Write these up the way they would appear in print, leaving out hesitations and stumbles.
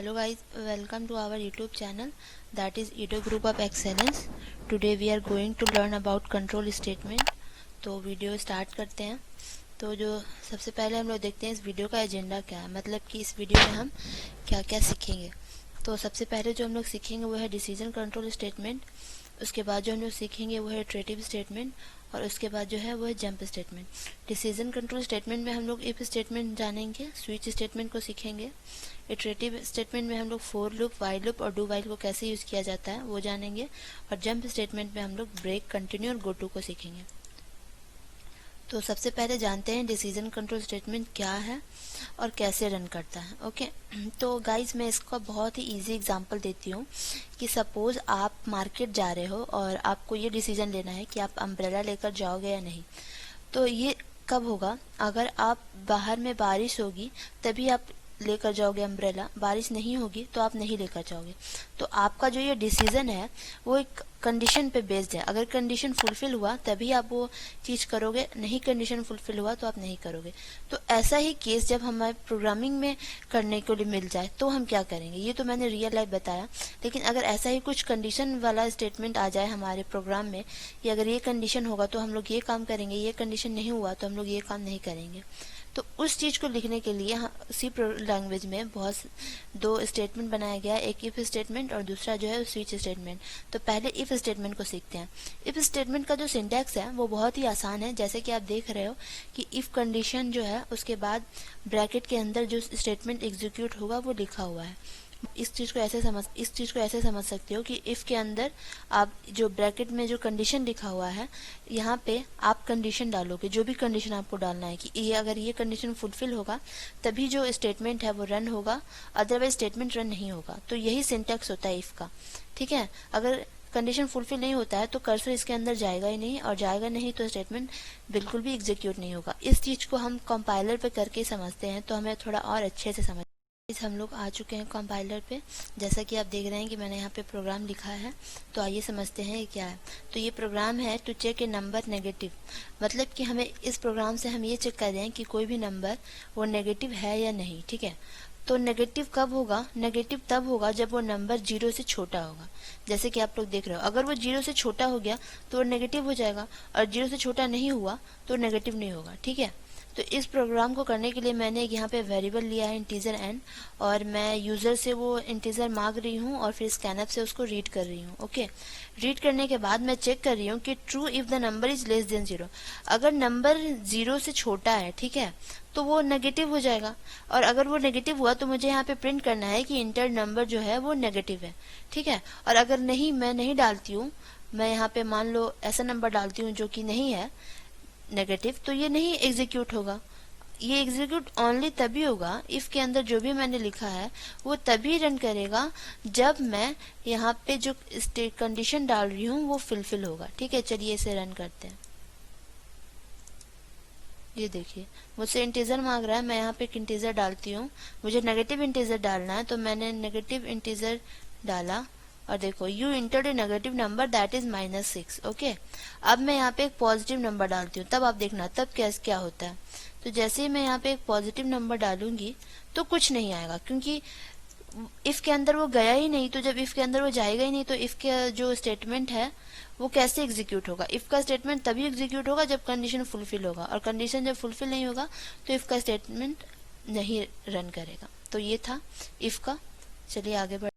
Hello guys, welcome to our YouTube channel, that is Edo Group of Excellence. Today we are going to learn about control statement. तो video start करते हैं। तो जो सबसे पहले हम लोग देखते हैं इस वीडियो का एजेंडा क्या है, मतलब कि इस वीडियो में हम क्या क्या सीखेंगे। तो सबसे पहले जो हम लोग सीखेंगे वो है डिसीजन कंट्रोल स्टेटमेंट, उसके बाद जो हम लोग सीखेंगे वो है इटरेटिव स्टेटमेंट, और उसके बाद जो है वो है jump statement. Decision control statement में हम लोग इफ स्टेटमेंट जानेंगे, स्विच स्टेटमेंट को सीखेंगे। इटरेटिव स्टेटमेंट में हम लोग फोर लूप, वाइल लूप और डू वाइल को कैसे यूज़ किया जाता है वो जानेंगे। और जंप स्टेटमेंट में हम लोग ब्रेक, कंटिन्यू और गो टू को सीखेंगे। तो सबसे पहले जानते हैं डिसीजन कंट्रोल स्टेटमेंट क्या है और कैसे रन करता है। ओके, तो गाइज मैं इसका बहुत ही इजी एग्जांपल देती हूँ कि सपोज आप मार्केट जा रहे हो और आपको ये डिसीजन लेना है कि आप अम्ब्रेला लेकर जाओगे या नहीं। तो ये कब होगा? अगर आप बाहर में बारिश होगी तभी आप लेकर जाओगे अम्ब्रेला, बारिश नहीं होगी तो आप नहीं लेकर जाओगे। तो आपका जो ये डिसीजन है वो एक कंडीशन पे बेस्ड है। अगर कंडीशन फुलफिल हुआ तभी आप वो चीज़ करोगे, नहीं कंडीशन फुलफिल हुआ तो आप नहीं करोगे। तो ऐसा ही केस जब हमारे प्रोग्रामिंग में करने को लिए मिल जाए तो हम क्या करेंगे, ये तो मैंने रियल लाइफ बताया। लेकिन अगर ऐसा ही कुछ कंडीशन वाला स्टेटमेंट आ जाए हमारे प्रोग्राम में कि अगर ये कंडीशन होगा तो हम लोग ये काम करेंगे, ये कंडीशन नहीं हुआ तो हम लोग ये काम नहीं करेंगे। तो उस चीज़ को लिखने के लिए सी लैंग्वेज में बहुत दो स्टेटमेंट बनाया गया, एक इफ स्टेटमेंट और दूसरा जो है स्विच स्टेटमेंट। तो पहले इफ स्टेटमेंट को सीखते हैं। इफ स्टेटमेंट का जो सिंटैक्स है वो बहुत ही आसान है। जैसे कि आप देख रहे हो कि इफ कंडीशन जो है उसके बाद ब्रैकेट के अंदर जो स्टेटमेंट एग्जीक्यूट होगा वो लिखा हुआ है। इस चीज़ को ऐसे समझ सकते हो कि इफ़ के अंदर आप जो ब्रैकेट में जो कंडीशन लिखा हुआ है यहाँ पे आप कंडीशन डालोगे, जो भी कंडीशन आपको डालना है कि ये अगर ये कंडीशन फुलफिल होगा तभी जो स्टेटमेंट है वो रन होगा, अदरवाइज स्टेटमेंट रन नहीं होगा। तो यही सिंटैक्स होता है इफ़ का, ठीक है। अगर कंडीशन फुलफिल नहीं होता है तो कर्सर इसके अंदर जाएगा ही नहीं, और जाएगा नहीं तो स्टेटमेंट बिल्कुल भी एग्जीक्यूट नहीं होगा। इस चीज़ को हम कंपाइलर पे करके समझते हैं तो हमें थोड़ा और अच्छे से समझ। हम लोग आ चुके हैं कंपाइलर पे। जैसा कि आप देख रहे हैं कि मैंने यहाँ पे प्रोग्राम लिखा है, तो आइए समझते हैं ये क्या है। तो ये प्रोग्राम है to check a number negative, मतलब कि हमें इस प्रोग्राम से हम ये चेक कर रहे हैं कि कोई भी नंबर वो नेगेटिव है या नहीं, ठीक है। तो नेगेटिव कब होगा? नेगेटिव तब होगा जब वो नंबर 0 से छोटा होगा। जैसे कि आप लोग देख रहे हो, अगर वो 0 से छोटा हो गया तो वो नेगेटिव हो जाएगा, और 0 से छोटा नहीं हुआ तो नेगेटिव नहीं होगा, ठीक है। तो इस प्रोग्राम को करने के लिए मैंने यहाँ पे वेरिएबल लिया है इंटीजर n, और मैं यूज़र से वो इंटीजर मांग रही हूँ और फिर स्कैनफ से उसको रीड कर रही हूँ। ओके, रीड करने के बाद मैं चेक कर रही हूँ कि true if the number is less than 0। अगर नंबर 0 से छोटा है, ठीक है, तो वो नेगेटिव हो जाएगा। और अगर वो नेगेटिव हुआ तो मुझे यहाँ पे प्रिंट करना है कि इंटर नंबर जो है वो नेगेटिव है, ठीक है। और अगर नहीं, मैं नहीं डालती हूँ, मैं यहाँ पे मान लो ऐसा नंबर डालती हूँ जो कि नहीं है नेगेटिव, तो ये नहीं एग्जीक्यूट होगा। ये एग्जीक्यूट ओनली तभी होगा, इफ के अंदर जो भी मैंने लिखा है वो तभी रन करेगा जब मैं यहाँ पे जो कंडीशन डाल रही हूँ वो फुलफिल होगा, ठीक है। चलिए इसे रन करते हैं। ये देखिए मुझसे इंटीजर मांग रहा है, मैं यहाँ पे एक इंटीजर डालती हूँ। मुझे नेगेटिव इंटीजर डालना है तो मैंने नेगेटिव इंटीजर डाला, और देखो you entered A negative number that is -6। Okay, अब मैं यहाँ पे एक पॉजिटिव नंबर डालती हूँ, तब आप देखना तब क्या होता है। तो जैसे ही मैं यहाँ पे एक पॉजिटिव नंबर डालूंगी तो कुछ नहीं आएगा, क्योंकि इफ के अंदर वो गया ही नहीं। तो जब इफ के अंदर वो जाएगा ही नहीं तो इफ के जो स्टेटमेंट है वो कैसे एग्जीक्यूट होगा? इफ का स्टेटमेंट तभी एग्जीक्यूट होगा जब कंडीशन फुलफिल होगा, और कंडीशन जब फुलफिल नहीं होगा तो इफ का स्टेटमेंट नहीं रन करेगा। तो ये था इफ का। चलिए आगे बढ़।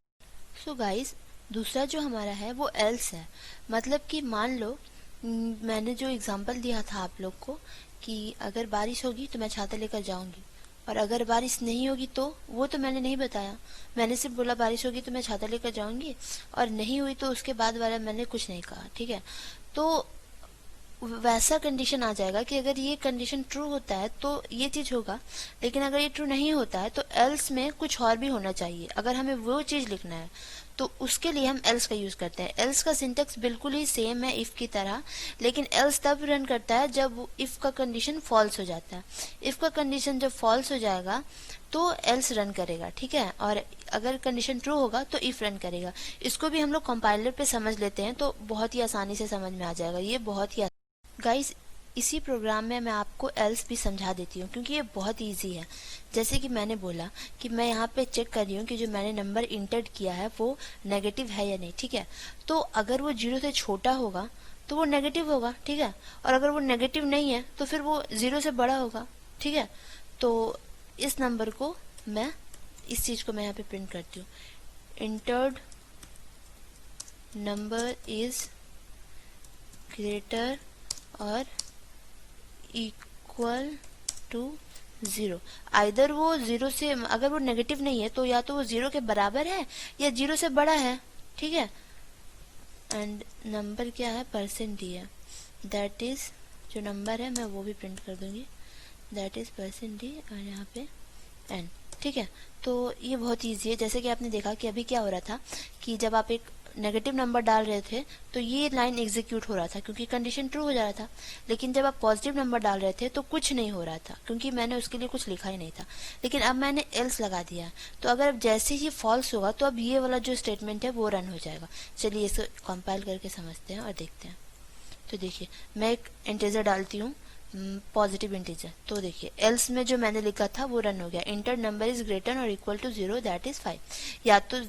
सो गाइज, दूसरा जो हमारा है वो एल्स है। मतलब कि मान लो मैंने जो एग्जांपल दिया था आप लोग को कि अगर बारिश होगी तो मैं छाता लेकर जाऊंगी, और अगर बारिश नहीं होगी तो वो तो मैंने नहीं बताया। मैंने सिर्फ बोला बारिश होगी तो मैं छाता लेकर जाऊंगी, और नहीं हुई तो उसके बाद वाला मैंने कुछ नहीं कहा, ठीक है। तो वैसा कंडीशन आ जाएगा कि अगर ये कंडीशन ट्रू होता है तो ये चीज होगा, लेकिन अगर ये ट्रू नहीं होता है तो एल्स में कुछ और भी होना चाहिए। अगर हमें वो चीज लिखना है तो उसके लिए हम एल्स का यूज करते हैं। एल्स का सिंटेक्स बिल्कुल ही सेम है इफ की तरह, लेकिन एल्स तब रन करता है जब इफ का कंडीशन फॉल्स हो जाता है। इफ का कंडीशन जब फॉल्स हो जाएगा तो एल्स रन करेगा, ठीक है। और अगर कंडीशन ट्रू होगा तो इफ रन करेगा। इसको भी हम लोग कंपाइलर पे समझ लेते हैं तो बहुत ही आसानी से समझ में आ जाएगा। ये बहुत ही गाइस, इसी प्रोग्राम में मैं आपको एल्स भी समझा देती हूँ, क्योंकि ये बहुत इजी है। जैसे कि मैंने बोला कि मैं यहाँ पे चेक कर रही हूँ कि जो मैंने नंबर इंटर किया है वो नेगेटिव है या नहीं, ठीक है। तो अगर वो 0 से छोटा होगा तो वो नेगेटिव होगा, ठीक है, और अगर वो नेगेटिव नहीं है तो फिर वो 0 से बड़ा होगा, ठीक है। तो इस नंबर को मैं, इस चीज़ को मैं यहाँ पे प्रिंट करती हूँ, इंटर्ड नंबर इज ग्रेटर और इक्वल टू 0। आइदर वो 0 से, अगर वो नेगेटिव नहीं है तो या तो वो 0 के बराबर है या 0 से बड़ा है, ठीक है। एंड नंबर क्या है, परसेंट डी है, दैट इज, जो नंबर है मैं वो भी प्रिंट कर दूंगी, दैट इज परसेंट डी, और यहाँ पे एन, ठीक है। तो ये बहुत ईजी है। जैसे कि आपने देखा कि अभी क्या हो रहा था कि जब आप एक नेगेटिव नंबर डाल रहे थे तो ये लाइन एग्जीक्यूट हो रहा था क्योंकि कंडीशन ट्रू हो जा रहा था, लेकिन जब आप पॉजिटिव नंबर डाल रहे थे तो कुछ नहीं हो रहा था क्योंकि मैंने उसके लिए कुछ लिखा ही नहीं था। लेकिन अब मैंने एल्स लगा दिया, तो अगर जैसे ही फॉल्स होगा तो अब ये वाला जो स्टेटमेंट है वो रन हो जाएगा। चलिए इसे कंपाइल करके समझते हैं और देखते हैं। तो देखिए मैं एक इंटीजर डालती हूँ, पॉजिटिव इंटीजर, तो देखिए एल्स में जो मैंने लिखा था वो रन हो गया, इंटर नंबर इज ग्रेटर और इक्वल टू 0 दैट इज 5। या तो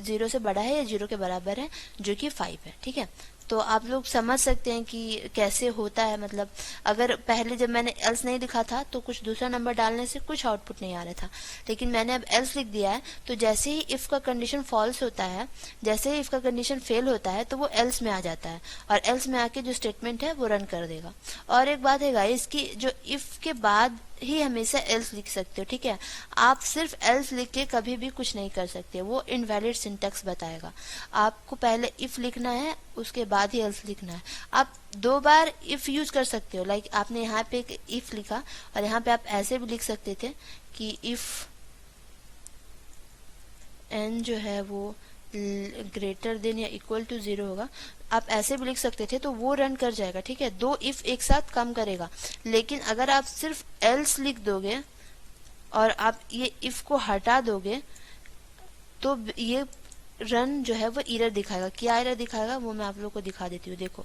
0 से बड़ा है या 0 के बराबर है, जो कि 5 है, ठीक है। तो आप लोग समझ सकते हैं कि कैसे होता है। मतलब अगर पहले जब मैंने एल्स नहीं लिखा था तो कुछ दूसरा नंबर डालने से कुछ आउटपुट नहीं आ रहा था, लेकिन मैंने अब एल्स लिख दिया है तो जैसे ही इफ का कंडीशन फॉल्स होता है, जैसे ही इफ का कंडीशन फेल होता है तो वो एल्स में आ जाता है और एल्स में आके जो स्टेटमेंट है वो रन कर देगा। और एक बात है गाइस कि जो इफ के बाद ही हमेशा एल्स लिख सकते हो, ठीक है। आप सिर्फ एल्स लिख के कभी भी कुछ नहीं कर सकते, वो इनवैलिड सिंटैक्स बताएगा। आपको पहले इफ लिखना है, उसके बाद ही एल्स लिखना है। आप 2 बार इफ यूज कर सकते हो, लाइक आपने यहाँ पे एक इफ लिखा और यहाँ पे आप ऐसे भी लिख सकते थे कि इफ एन जो है वो ग्रेटर देन या इक्वल टू 0 होगा, आप ऐसे भी लिख सकते थे, तो वो रन कर जाएगा, ठीक है। 2 इफ एक साथ काम करेगा। लेकिन अगर आप सिर्फ एल्स लिख दोगे और आप ये इफ को हटा दोगे तो ये रन जो है वो एरर दिखाएगा। क्या एरर दिखाएगा वो मैं आप लोग को दिखा देती हूँ। देखो,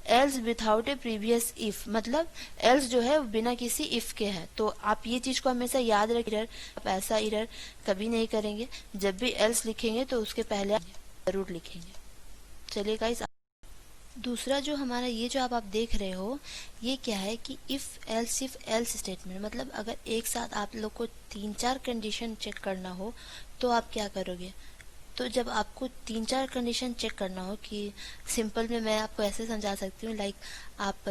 else without A previous if, मतलब एल्स जो है बिना किसी इफ के है। तो आप ये चीज को हमेशा याद रखिए, आप ऐसा एरर कभी नहीं करेंगे। जब भी एल्स लिखेंगे तो उसके पहले जरूर लिखेंगे। चलिए गाइस, दूसरा जो हमारा ये जो आप देख रहे हो ये क्या है कि इफ एल्स स्टेटमेंट, मतलब अगर एक साथ आप लोग को 3-4 कंडीशन चेक करना हो तो आप क्या करोगे। तो जब आपको 3-4 कंडीशन चेक करना हो, कि सिंपल में मैं आपको ऐसे समझा सकती हूँ, लाइक आप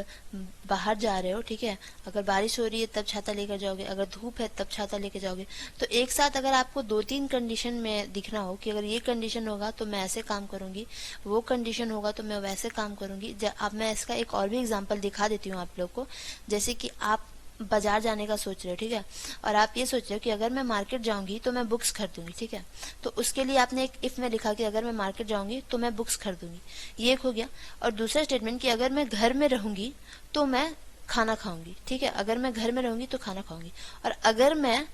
बाहर जा रहे हो, ठीक है, अगर बारिश हो रही है तब छाता लेकर जाओगे, अगर धूप है तब छाता लेकर जाओगे। तो एक साथ अगर आपको 2-3 कंडीशन में दिखना हो कि अगर ये कंडीशन होगा तो मैं ऐसे काम करूंगी, वो कंडीशन होगा तो मैं वैसे काम करूंगी। अब मैं इसका एक और भी एग्जाम्पल दिखा देती हूँ आप लोग को। जैसे कि आप बाजार जाने का सोच रहे हो, ठीक है, और आप ये सोच रहे हो कि अगर मैं मार्केट जाऊंगी तो मैं बुक्स खरीदूंगी, ठीक है। तो उसके लिए आपने एक इफ में लिखा कि अगर मैं मार्केट जाऊंगी तो मैं बुक्स खरीदूंगी, ये एक हो गया। और दूसरा स्टेटमेंट कि अगर मैं घर में रहूंगी तो मैं खाना खाऊंगी, ठीक है, अगर मैं घर में रहूंगी तो खाना खाऊंगी। और अगर मैं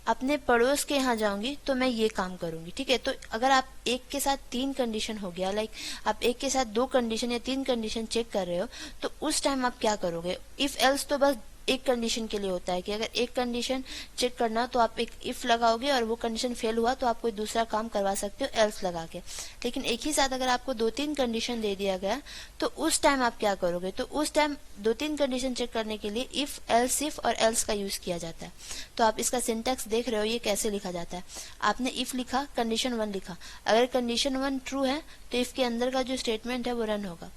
अपने पड़ोस के यहाँ जाऊंगी तो मैं ये काम करूंगी, ठीक है। तो अगर आप एक के साथ 3 कंडीशन हो गया, लाइक आप एक के साथ 2 कंडीशन या 3 कंडीशन चेक कर रहे हो, तो उस टाइम आप क्या करोगे। इफ एल्स तो बस एक कंडीशन के लिए होता है कि अगर एक कंडीशन चेक करना तो आप एक इफ लगाओगे और वो कंडीशन फेल हुआ तो आप कोई दूसरा काम करवा सकते हो एल्स लगा के। लेकिन एक ही साथ अगर आपको 2-3 कंडीशन दे दिया गया तो उस टाइम आप क्या करोगे। तो उस टाइम 2-3 कंडीशन चेक करने के लिए इफ और एल्स का यूज किया जाता है। तो आप इसका सिंटैक्स देख रहे हो ये कैसे लिखा जाता है। आपने इफ लिखा, कंडीशन 1 लिखा, अगर कंडीशन 1 ट्रू है तो इफ के अंदर का जो स्टेटमेंट है वो रन होगा।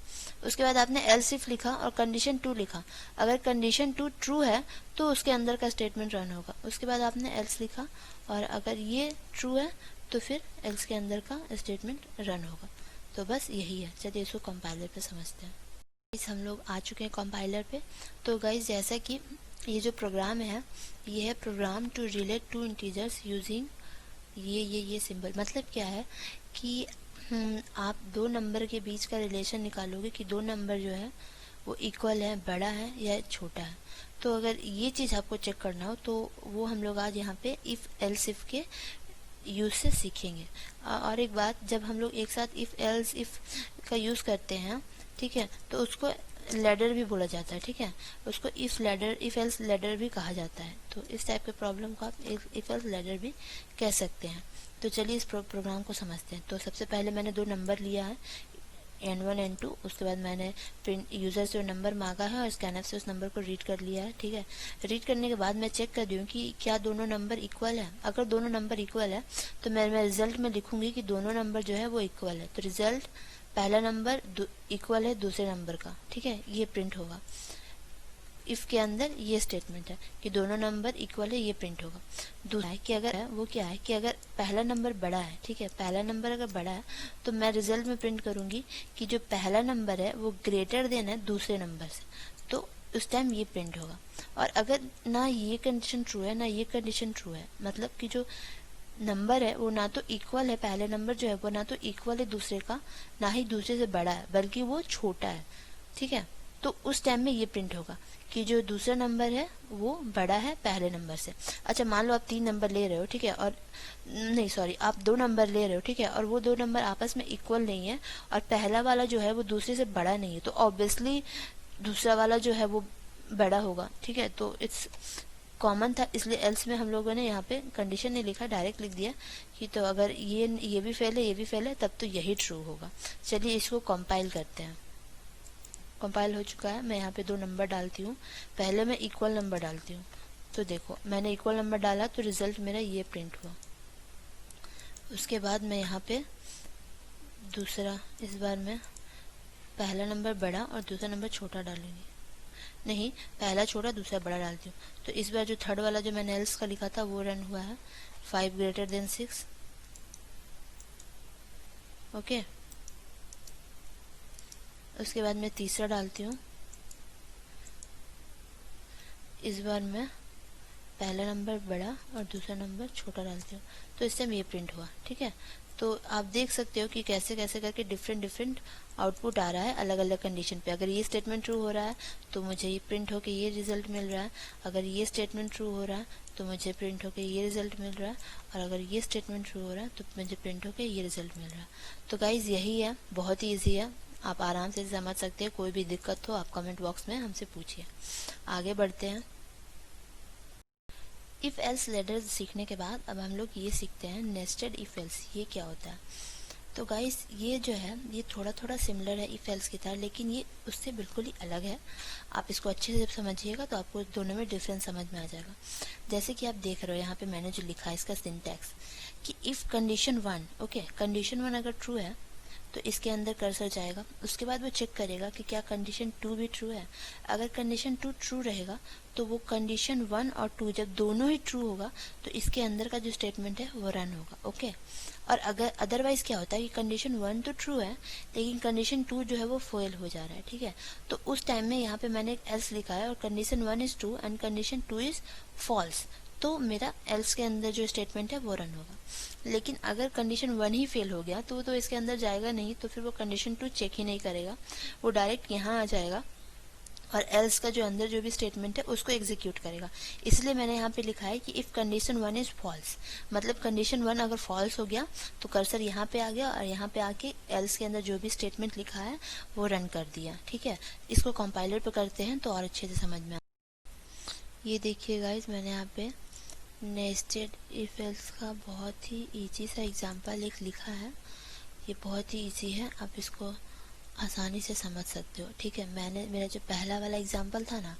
उसके बाद आपने एल्स इफ लिखा और कंडीशन 2 लिखा, अगर कंडीशन 2 ट्रू है तो उसके अंदर का स्टेटमेंट रन होगा। उसके बाद आपने एल्स लिखा और अगर ये ट्रू है तो फिर एल्स के अंदर का स्टेटमेंट रन होगा। तो बस यही है। चलिए इसको कंपाइलर पे समझते हैं। गाइस हम लोग आ चुके हैं कंपाइलर पे। तो गाइस जैसा कि ये जो प्रोग्राम है ये है program to relate two integers using ये सिंबल। मतलब क्या है कि आप 2 नंबर के बीच का रिलेशन निकालोगे कि 2 नंबर जो है वो इक्वल है, बड़ा है या छोटा है। तो अगर ये चीज़ आपको चेक करना हो तो वो हम लोग आज यहाँ पे इफ एल्स इफ के यूज से सीखेंगे। और एक बात, जब हम लोग एक साथ इफ एल्स इफ का यूज़ करते हैं, ठीक है, तो उसको लैडर भी बोला जाता है, ठीक है, उसको इफ एल्स लैडर भी कहा जाता है। तो इस टाइप के प्रॉब्लम को आप इफ एल्स लैडर भी कह सकते हैं। तो चलिए इस प्रोग्राम को समझते हैं। तो सबसे पहले मैंने दो नंबर लिया है, N1 N2, उसके बाद मैंने प्रिंट यूज़र से नंबर मांगा है और स्कैनर से उस नंबर को रीड कर लिया है, ठीक है। रीड करने के बाद मैं चेक कर रही हूँ कि क्या दोनों नंबर इक्वल है। अगर दोनों नंबर इक्वल है तो मैं रिजल्ट में लिखूंगी कि दोनों नंबर जो है वो इक्वल है। तो रिजल्ट पहला नंबर इक्वल है दूसरे नंबर का, ठीक है, ये प्रिंट होगा। इफ के अंदर ये स्टेटमेंट है कि दोनों नंबर इक्वल है, ये प्रिंट होगा। दूसरा है कि अगर है वो क्या है कि अगर पहला नंबर बड़ा है, ठीक है, पहला नंबर अगर बड़ा है तो मैं रिजल्ट में प्रिंट करूंगी कि जो पहला नंबर है वो ग्रेटर देन है दूसरे नंबर से, तो उस टाइम ये प्रिंट होगा। और अगर ना ये कंडीशन ट्रू है ना ये कंडीशन ट्रू है, मतलब कि जो नंबर है वो ना तो इक्वल है, पहले नंबर जो है वो ना तो इक्वल है दूसरे का, ना ही दूसरे से बड़ा है, बल्कि वो छोटा है, ठीक है, तो उस टाइम में ये प्रिंट होगा कि जो दूसरा नंबर है वो बड़ा है पहले नंबर से। अच्छा, मान लो आप 3 नंबर ले रहे हो, ठीक है, और नहीं सॉरी आप 2 नंबर ले रहे हो, ठीक है, और वो 2 नंबर आपस में इक्वल नहीं है और पहला वाला जो है वो दूसरे से बड़ा नहीं है, तो ऑब्वियसली दूसरा वाला जो है वो बड़ा होगा, ठीक है। तो इट्स कॉमन था, इसलिए एल्स में हम लोगों ने यहाँ पे कंडीशन नहीं लिखा, डायरेक्ट लिख दिया कि तो अगर ये भी फेल है ये भी फेल है तब तो यही ट्रू होगा। चलिए इसको कंपाइल करते हैं। कंपाइल हो चुका है। मैं यहाँ पे 2 नंबर डालती हूँ, पहले मैं इक्वल नंबर डालती हूँ। तो देखो मैंने इक्वल नंबर डाला तो रिजल्ट मेरा ये प्रिंट हुआ। उसके बाद मैं यहाँ पे दूसरा, इस बार मैं पहला नंबर बड़ा और दूसरा नंबर छोटा डालूंगी, नहीं पहला छोटा दूसरा बड़ा डालती हूँ। तो इस बार जो थर्ड वाला जो मैंने एल्स का लिखा था वो रन हुआ है, 5 ग्रेटर देन 6, ओके। उसके बाद मैं तीसरा डालती हूँ, इस बार मैं पहला नंबर बड़ा और दूसरा नंबर छोटा डालती हूँ, तो इससे ये प्रिंट हुआ, ठीक है। तो आप देख सकते हो कि कैसे कैसे करके डिफरेंट आउटपुट आ रहा है अलग अलग कंडीशन पे। अगर ये स्टेटमेंट ट्रू हो रहा है तो मुझे ये प्रिंट होके ये रिजल्ट मिल रहा है, अगर ये स्टेटमेंट ट्रू हो रहा है तो मुझे प्रिंट होके ये रिजल्ट मिल रहा है, और अगर ये स्टेटमेंट ट्रू हो रहा है तो मुझे प्रिंट होके ये रिजल्ट मिल रहा है। तो गाइज यही है, बहुत ही ईजी है, आप आराम से समझ सकते हैं। कोई भी दिक्कत हो आप कमेंट बॉक्स में हमसे पूछिए। आगे बढ़ते हैं। इफ एल्स लैडर सीखने के बाद अब हम लोग ये सीखते हैं नेस्टेड इफ एल्स, ये क्या होता है। तो गाइस ये जो है ये थोड़ा थोड़ा सिमिलर है इफ एल्स की तरह, लेकिन ये उससे बिल्कुल ही अलग है। आप इसको अच्छे से समझिएगा तो आपको दोनों में डिफरेंस समझ में आ जाएगा। जैसे कि आप देख रहे हो यहाँ पे मैंने जो लिखा है इसका सिंटैक्स कि इफ कंडीशन 1, ओके, कंडीशन 1 अगर ट्रू है तो इसके अंदर कर्सर जाएगा, उसके बाद वो चेक करेगा कि क्या कंडीशन 2 भी ट्रू है। अगर कंडीशन 2 ट्रू रहेगा तो वो कंडीशन 1 और 2 जब दोनों ही ट्रू होगा तो इसके अंदर का जो स्टेटमेंट है वो रन होगा, ओके। और अगर अदरवाइज क्या होता है कि कंडीशन 1 तो ट्रू है लेकिन कंडीशन 2 जो है वो फेल हो जा रहा है, ठीक है। तो उस टाइम में यहाँ पे मैंने एक एल्स लिखा है और condition 1 is true and condition 2 is false, तो मेरा एल्स के अंदर जो स्टेटमेंट है वो रन होगा। लेकिन अगर कंडीशन 1 ही फेल हो गया तो वो तो इसके अंदर जाएगा नहीं, तो फिर वो कंडीशन 2 चेक ही नहीं करेगा, वो डायरेक्ट यहाँ आ जाएगा और एल्स का जो अंदर जो भी स्टेटमेंट है उसको एग्जीक्यूट करेगा। इसलिए मैंने यहाँ पे लिखा है कि इफ कंडीशन 1 इज फॉल्स, मतलब कंडीशन 1 अगर फॉल्स हो गया तो कर्सर यहाँ पे आ गया और यहाँ पे आके एल्स के अंदर जो भी स्टेटमेंट लिखा है वो रन कर दिया, ठीक है। इसको कंपाइलर पे करते हैं तो और अच्छे से समझ में ये देखिए गाइज मैंने यहाँ पे नेस्टेड इफ एल्स का बहुत ही इजी सा एग्जांपल एक लिखा है। ये बहुत ही इजी है, आप इसको आसानी से समझ सकते हो, ठीक है। मेरा जो पहला वाला एग्जांपल था ना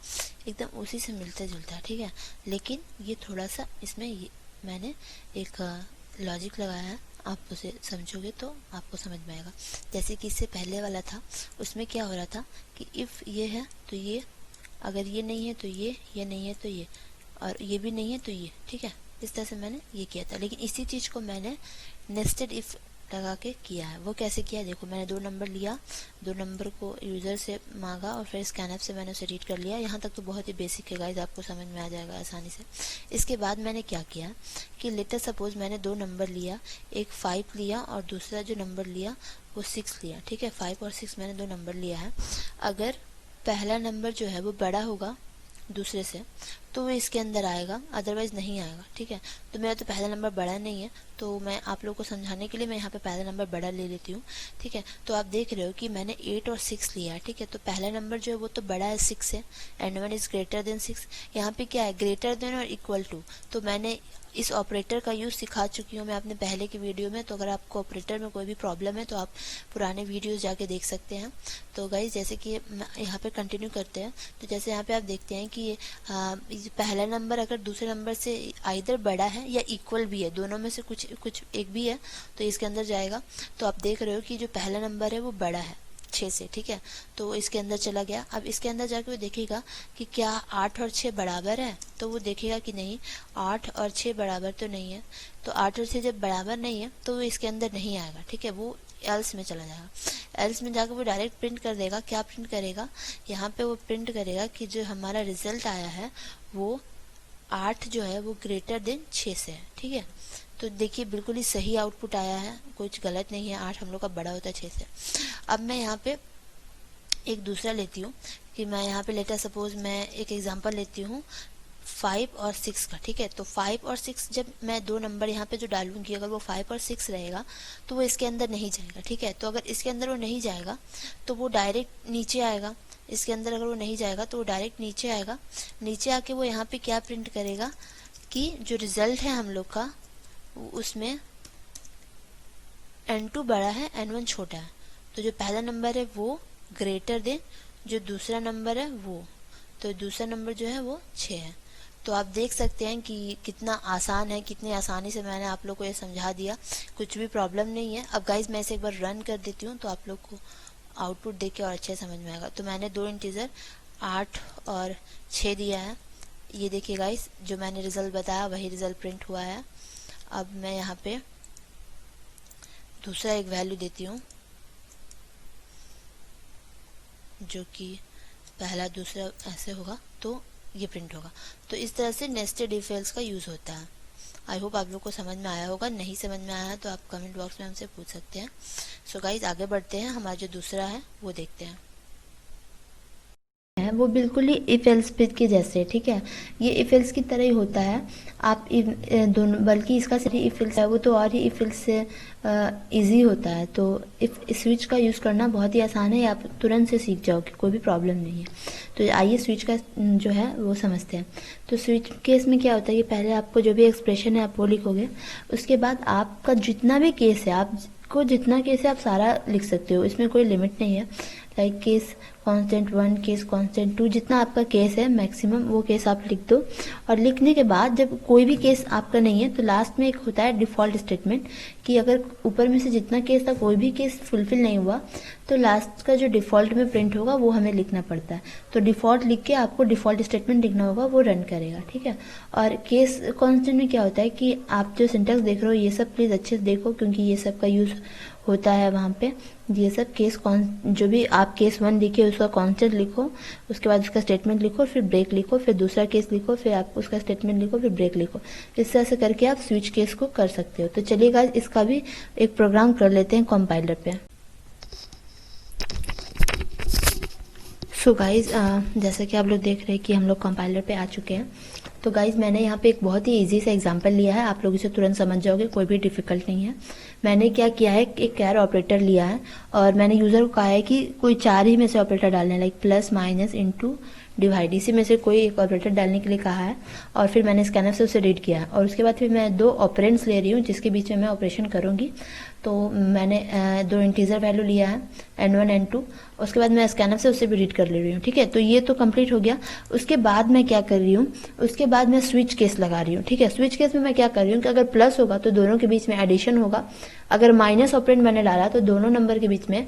एकदम उसी से मिलता जुलता है, ठीक है, लेकिन ये थोड़ा सा इसमें मैंने एक लॉजिक लगाया है, आप उसे समझोगे तो आपको समझ में आएगा। जैसे कि इससे पहले वाला था उसमें क्या हो रहा था कि इफ़ ये है तो ये, अगर ये नहीं है तो ये नहीं है तो ये, और ये भी नहीं है तो ये, ठीक है। इस तरह से मैंने ये किया था, लेकिन इसी चीज़ को मैंने नेस्टेड इफ लगा के किया है। वो कैसे किया देखो, मैंने 2 नंबर लिया, 2 नंबर को यूज़र से मांगा और फिर स्कैनर से मैंने उसे रीड कर लिया। यहाँ तक तो बहुत ही बेसिक है गाइस, आपको समझ में आ जाएगा आसानी से। इसके बाद मैंने क्या किया कि लेटर सपोज मैंने 2 नंबर लिया, एक 5 लिया और दूसरा जो नंबर लिया वो 6 लिया, ठीक है। 5 और 6 मैंने 2 नंबर लिया है। अगर पहला नंबर जो है वो बड़ा होगा दूसरे से तो वो इसके अंदर आएगा, अदरवाइज नहीं आएगा। ठीक है, तो मेरा तो पहला नंबर बड़ा नहीं है, तो मैं आप लोगों को समझाने के लिए मैं यहाँ पे पहला नंबर बड़ा ले लेती हूँ। ठीक है, तो आप देख रहे हो कि मैंने 8 और 6 लिया है। ठीक है, तो पहला नंबर जो है वो तो बड़ा है, 6 है, एंड 1 इज ग्रेटर देन 6। यहाँ पे क्या है, ग्रेटर देन और इक्वल टू। तो मैंने इस ऑपरेटर का यूज़ सिखा चुकी हूँ मैं अपने पहले की वीडियो में, तो अगर आपको ऑपरेटर में कोई भी प्रॉब्लम है तो आप पुराने वीडियोस जाके देख सकते हैं। तो गाइज जैसे कि यहाँ पे कंटिन्यू करते हैं, तो जैसे यहाँ पे आप देखते हैं कि पहला नंबर अगर दूसरे नंबर से आइदर बड़ा है या इक्वल भी है, दोनों में से कुछ एक भी है, तो इसके अंदर जाएगा। तो आप देख रहे हो कि जो पहला नंबर है वो बड़ा है 6 से। ठीक है, तो इसके अंदर चला गया। अब इसके अंदर जाके वो देखेगा कि क्या 8 और 6 बराबर है, तो वो देखेगा कि नहीं, 8 और 6 बराबर तो नहीं है। तो 8 और 6 जब बराबर नहीं है तो वो इसके अंदर नहीं आएगा। ठीक है, वो एल्स में चला जाएगा। एल्स में जाकर वो डायरेक्ट प्रिंट कर देगा। क्या प्रिंट करेगा, यहाँ पे वो प्रिंट करेगा कि जो हमारा रिजल्ट आया है वो 8 जो है वो ग्रेटर देन 6 से है। ठीक है, तो देखिए बिल्कुल ही सही आउटपुट आया है, कुछ गलत नहीं है। 8 हम लोग का बड़ा होता है 6 से। अब मैं यहाँ पे एक दूसरा लेती हूँ कि मैं यहाँ पे लेटर सपोज मैं एक एग्जांपल लेती हूँ 5 और 6 का। ठीक है, तो 5 और 6 जब मैं दो नंबर यहाँ पे जो डालूंगी, अगर वो 5 और 6 रहेगा तो वो इसके अंदर नहीं जाएगा। ठीक है, तो अगर इसके अंदर वो नहीं जाएगा तो वो डायरेक्ट नीचे आएगा। इसके अंदर अगर वो नहीं जाएगा तो वो डायरेक्ट नीचे आएगा। नीचे आके वो यहाँ पे क्या प्रिंट करेगा कि जो रिजल्ट है हम लोग का उसमें n2 बड़ा है n1 छोटा है। तो जो पहला नंबर है वो ग्रेटर देन जो दूसरा नंबर है वो, तो दूसरा नंबर जो है वो 6 है। तो आप देख सकते हैं कि कितना आसान है, कितनी आसानी से मैंने आप लोग को ये समझा दिया, कुछ भी प्रॉब्लम नहीं है। अब गाइज मैं इसे एक बार रन कर देती हूँ तो आप लोग को आउटपुट देख के और अच्छे समझ में आएगा। तो मैंने दो इंटीजर 8 और 6 दिया है। ये देखिए गाइज, जो मैंने रिजल्ट बताया वही रिजल्ट प्रिंट हुआ है। अब मैं यहाँ पे दूसरा एक वैल्यू देती हूँ जो कि पहला दूसरा ऐसे होगा तो ये प्रिंट होगा। तो इस तरह से नेस्टेड इफ एल्स का यूज़ होता है। आई होप आप लोग को समझ में आया होगा। नहीं समझ में आया तो आप कमेंट बॉक्स में हमसे पूछ सकते हैं। सो गाइज आगे बढ़ते हैं, हमारा जो दूसरा है वो देखते हैं। वो बिल्कुल ही इफ एल्स के जैसे। ठीक है, ये इफ एल्स की तरह ही होता है। आप दोनों, बल्कि इसका इफ एल्स है वो तो और ही इफ एल्स से इजी होता है। तो इफ स्विच का यूज़ करना बहुत ही आसान है, आप तुरंत से सीख जाओगे, कोई भी प्रॉब्लम नहीं है। तो आइए स्विच का जो है वो समझते हैं। तो स्विच केस में क्या होता है कि पहले आपको जो भी एक्सप्रेशन है आप वो लिखोगे, उसके बाद आपका जितना भी केस है, आपको जितना केस है आप सारा लिख सकते हो, इसमें कोई लिमिट नहीं है। Like case constant 1, case constant 2, जितना आपका केस है मैक्सिमम वो केस आप लिख दो। और लिखने के बाद जब कोई भी केस आपका नहीं है तो लास्ट में एक होता है डिफ़ॉल्ट स्टेटमेंट, कि अगर ऊपर में से जितना केस था कोई भी केस फुलफिल नहीं हुआ तो लास्ट का जो डिफ़ॉल्ट में प्रिंट होगा वो हमें लिखना पड़ता है। तो डिफ़ॉल्ट लिख के आपको डिफ़ॉल्ट स्टेटमेंट लिखना होगा, वो रन करेगा। ठीक है, और केस कांस्टेंट में क्या होता है कि आप जो सिंटेक्स देख रहे हो ये सब प्लीज़ अच्छे से देखो, क्योंकि ये सब का यूज़ होता है वहाँ पे। ये सब केस जो भी आप केस 1 लिखे उसका कांस्टेंट लिखो, उसके बाद उसका स्टेटमेंट लिखो, फिर ब्रेक लिखो, फिर दूसरा केस लिखो, फिर आप उसका स्टेटमेंट लिखो, फिर ब्रेक लिखो। इस तरह से करके आप स्विच केस को कर सकते हो। तो चलिए गाइस इसका भी एक प्रोग्राम कर लेते हैं कंपाइलर पे। सो गाइज जैसा कि आप लोग देख रहे हैं कि हम लोग कंपाइलर पे आ चुके हैं। तो गाइज मैंने यहाँ पे एक बहुत ही इजी सा एग्जांपल लिया है, आप लोग इसे तुरंत समझ जाओगे, कोई भी डिफिकल्ट नहीं है। मैंने क्या किया है, एक कैर ऑपरेटर लिया है और मैंने यूज़र को कहा है कि कोई 4 ही में से ऑपरेटर डालने, like plus, minus, into, divide, इसी में से कोई एक ऑपरेटर डालने के लिए कहा है। और फिर मैंने स्कैनर से उसे रीड किया है और उसके बाद फिर मैं 2 ऑपरेंड्स ले रही हूँ जिसके बीच में मैं ऑपरेशन करूँगी। तो मैंने 2 इंटीजर वैल्यू लिया है n1 n2, उसके बाद मैं स्कैनर से उससे भी रीड कर ले रही हूँ। ठीक है, तो ये तो कंप्लीट हो गया। उसके बाद मैं क्या कर रही हूँ, उसके बाद मैं स्विच केस लगा रही हूँ। ठीक है, स्विच केस में मैं क्या कर रही हूँ कि अगर प्लस होगा तो दोनों के बीच में एडिशन होगा, अगर माइनस ऑपरेंड मैंने डाला तो दोनों नंबर के बीच में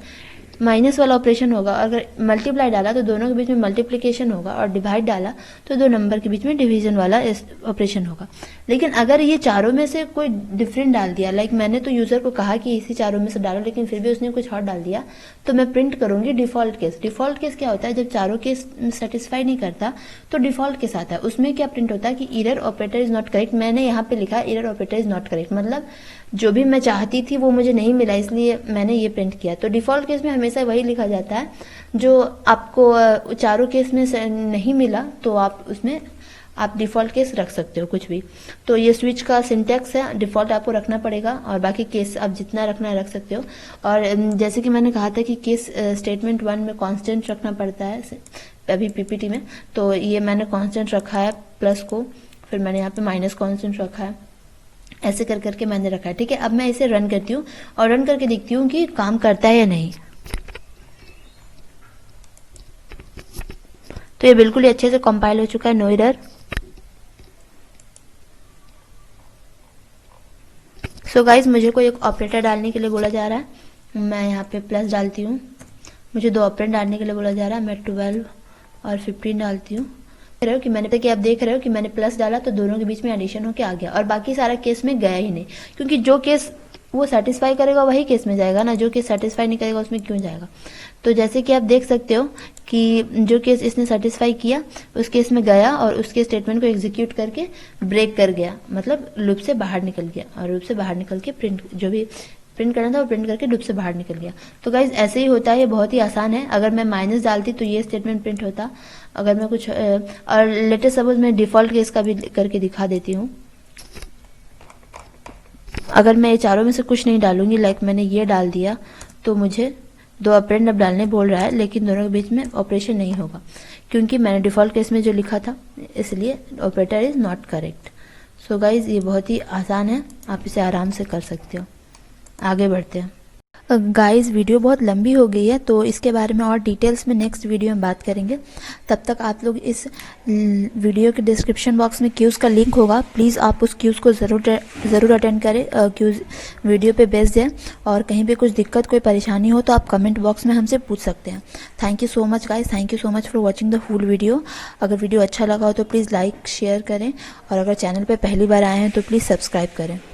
माइनस वाला ऑपरेशन होगा, अगर मल्टीप्लाई डाला तो दोनों के बीच में मल्टीप्लिकेशन होगा, और डिवाइड डाला तो 2 नंबर के बीच में डिवीजन वाला ऑपरेशन होगा। लेकिन अगर ये चारों में से कोई डिफरेंट डाल दिया, लाइक मैंने तो यूजर को कहा कि इसी चारों में से डालो, लेकिन फिर भी उसने कुछ और डाल दिया, तो मैं प्रिंट करूंगी डिफॉल्ट केस। डिफॉल्ट केस क्या होता है, जब चारों केस सेटिस्फाई नहीं करता तो डिफॉल्ट केस आता है। उसमें क्या प्रिंट होता है कि error operator is not correct. मैंने यहाँ पे लिखा error operator is not correct, मतलब जो भी मैं चाहती थी वो मुझे नहीं मिला, इसलिए मैंने ये प्रिंट किया। तो डिफॉल्ट केस में हमेशा वही लिखा जाता है जो आपको चारों केस में नहीं मिला, तो आप उसमें आप डिफ़ॉल्ट केस रख सकते हो कुछ भी। तो ये स्विच का सिंटैक्स है, डिफ़ॉल्ट आपको रखना पड़ेगा और बाकी केस आप जितना रखना है रख सकते हो। और जैसे कि मैंने कहा था कि केस स्टेटमेंट 1 में कांस्टेंट रखना पड़ता है अभी पीपीटी में, तो ये मैंने कांस्टेंट रखा है प्लस को, फिर मैंने यहाँ पे माइनस कांस्टेंट रखा है, ऐसे कर करके मैंने रखा है। ठीक है, अब मैं इसे रन करती हूँ और रन करके देखती हूँ कि काम करता है या नहीं। तो ये बिल्कुल ही अच्छे से कंपाइल हो चुका है, नो एरर। सो गाइज मुझे कोई एक ऑपरेटर डालने के लिए बोला जा रहा है, मैं यहाँ पे प्लस डालती हूँ। मुझे 2 ऑपरेंड डालने के लिए बोला जा रहा है, मैं 12 और 15 डालती हूँ। कि मैंने कि आप देख रहे हो कि मैंने प्लस डाला तो दोनों के बीच में एडिशन होके आ गया और बाकी सारा केस में गया ही नहीं, क्योंकि जो केस वो सेटिस्फाई करेगा वही केस में जाएगा ना, जो केस सेटिस्फाई नहीं करेगा उसमें क्यों जाएगा। तो जैसे कि आप देख सकते हो कि जो केस इसने सेटिस्फाई किया उस केस में गया और उसके स्टेटमेंट को एग्जीक्यूट करके ब्रेक कर गया, मतलब लूप से बाहर निकल गया और लूप से बाहर निकल के प्रिंट जो भी प्रिंट करना था वो प्रिंट करके लूप से बाहर निकल गया। तो गाइज ऐसे ही होता है, ये बहुत ही आसान है। अगर मैं माइनस डालती तो ये स्टेटमेंट प्रिंट होता, अगर मैं कुछ और लेटेस्ट सपोज मैं डिफॉल्ट केस का भी करके दिखा देती हूँ। अगर मैं ये चारों में से कुछ नहीं डालूंगी, लाइक मैंने ये डाल दिया, तो मुझे 2 ऑपरेंड अब डालने बोल रहा है, लेकिन दोनों के बीच में ऑपरेशन नहीं होगा क्योंकि मैंने डिफॉल्ट केस में जो लिखा था, इसलिए operator is not correct. So guys ये बहुत ही आसान है, आप इसे आराम से कर सकते हो। आगे बढ़ते हैं। गाइस वीडियो बहुत लंबी हो गई है, तो इसके बारे में और डिटेल्स में नेक्स्ट वीडियो में बात करेंगे। तब तक आप लोग इस वीडियो के डिस्क्रिप्शन बॉक्स में क्यूज़ का लिंक होगा, प्लीज़ आप उस क्यूज़ को ज़रूर अटेंड करें, क्यूज़ वीडियो पे बेस दें। और कहीं भी कुछ दिक्कत कोई परेशानी हो तो आप कमेंट बॉक्स में हमसे पूछ सकते हैं। Thank you so much guys, thank you so much for watching the full video. अगर वीडियो अच्छा लगा हो तो प्लीज़ लाइक शेयर करें और अगर चैनल पर पहली बार आए हैं तो प्लीज़ सब्सक्राइब करें।